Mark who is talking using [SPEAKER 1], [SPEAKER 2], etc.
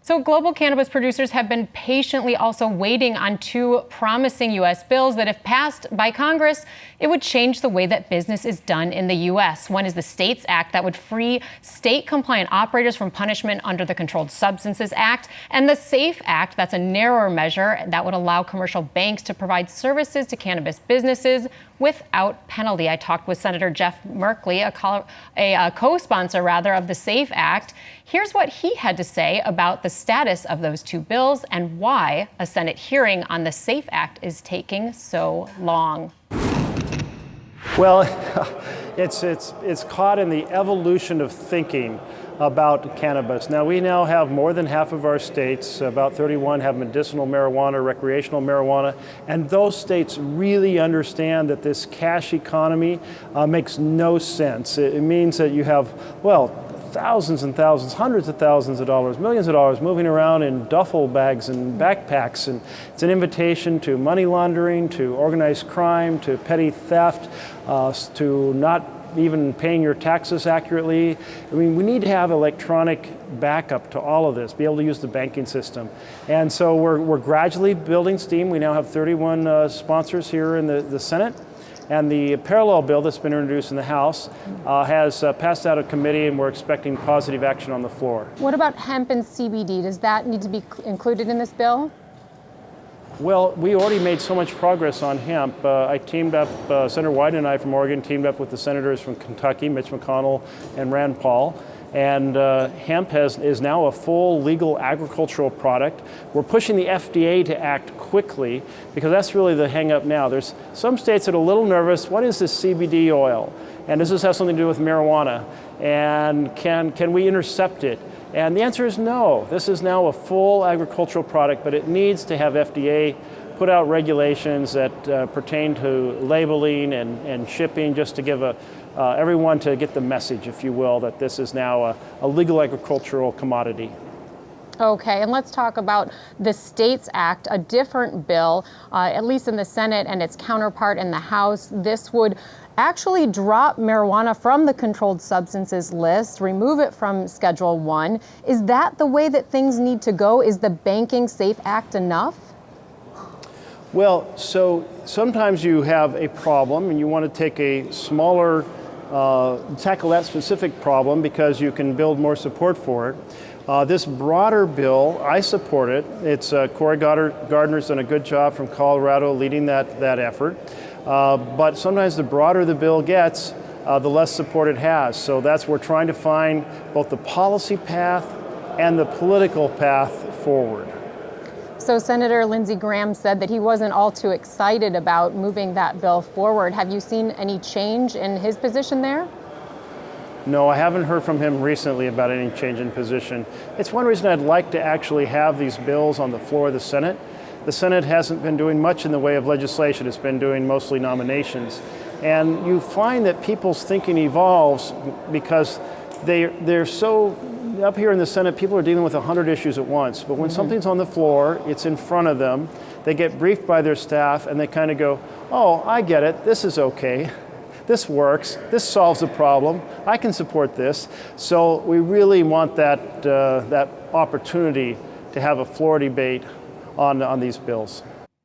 [SPEAKER 1] So global cannabis producers have been patiently also waiting on two promising U.S. bills that, if passed by Congress, it would change the way that business is done in the U.S. One is the STATES Act that would free state-compliant operators from punishment under the Controlled Substances Act, and the SAFE Act, that's a narrower measure that would allow commercial banks to provide services to cannabis businesses without penalty. I talked with Senator Jeff Merkley, a co-sponsor of the SAFE Act. Here's what he had to say about the status of those two bills and why a Senate hearing on the SAFE Act is taking so long.
[SPEAKER 2] Well, it's caught in the evolution of thinking about cannabis. Now, we now have more than half of our states, about 31, have medicinal marijuana, recreational marijuana, and those states really understand that this cash economy makes no sense. It means that you have, thousands and thousands, hundreds of thousands of dollars, millions of dollars moving around in duffel bags and backpacks, and it's an invitation to money laundering, to organized crime, to petty theft, to not even paying your taxes accurately. I mean, we need to have electronic backup to all of this, be able to use the banking system. And so we're gradually building steam. We now have 31 sponsors here in the Senate. And the parallel bill that's been introduced in the House has passed out of committee, and we're expecting positive action on the floor.
[SPEAKER 1] What about hemp and CBD? Does that need to be included in this bill?
[SPEAKER 2] Well, we already made so much progress on hemp. I teamed up, Senator Wyden and I from Oregon teamed up with the senators from Kentucky, Mitch McConnell and Rand Paul. And hemp is now a full legal agricultural product. We're pushing the FDA to act quickly because that's really the hang up now. There's some states that are a little nervous. What is this CBD oil? And does this have something to do with marijuana? And can we intercept it? And the answer is no. This is now a full agricultural product, but it needs to have FDA put out regulations that pertain to labeling and shipping, just to give everyone to get the message, if you will, that this is now a legal agricultural commodity.
[SPEAKER 1] Okay, and let's talk about the STATES Act, a different bill, at least in the Senate and its counterpart in the House. This would actually drop marijuana from the controlled substances list, remove it from Schedule 1. Is that the way that things need to go? Is the Banking SAFE Act enough?
[SPEAKER 2] Well, so sometimes you have a problem and you want to take a smaller, tackle that specific problem because you can build more support for it. This broader bill, I support it. It's Cory Gardner's done a good job from Colorado leading that effort. But sometimes the broader the bill gets, the less support it has. So we're trying to find both the policy path and the political path forward.
[SPEAKER 1] So Senator Lindsey Graham said that he wasn't all too excited about moving that bill forward. Have you seen any change in his position there?
[SPEAKER 2] No, I haven't heard from him recently about any change in position. It's one reason I'd like to actually have these bills on the floor of the Senate. The Senate hasn't been doing much in the way of legislation. It's been doing mostly nominations. And you find that people's thinking evolves because they're so, up here in the Senate, people are dealing with 100 issues at once. But when something's on the floor, it's in front of them, they get briefed by their staff and they kind of go, oh, I get it, this is okay. This works, this solves a problem, I can support this. So we really want that opportunity to have a floor debate on these bills.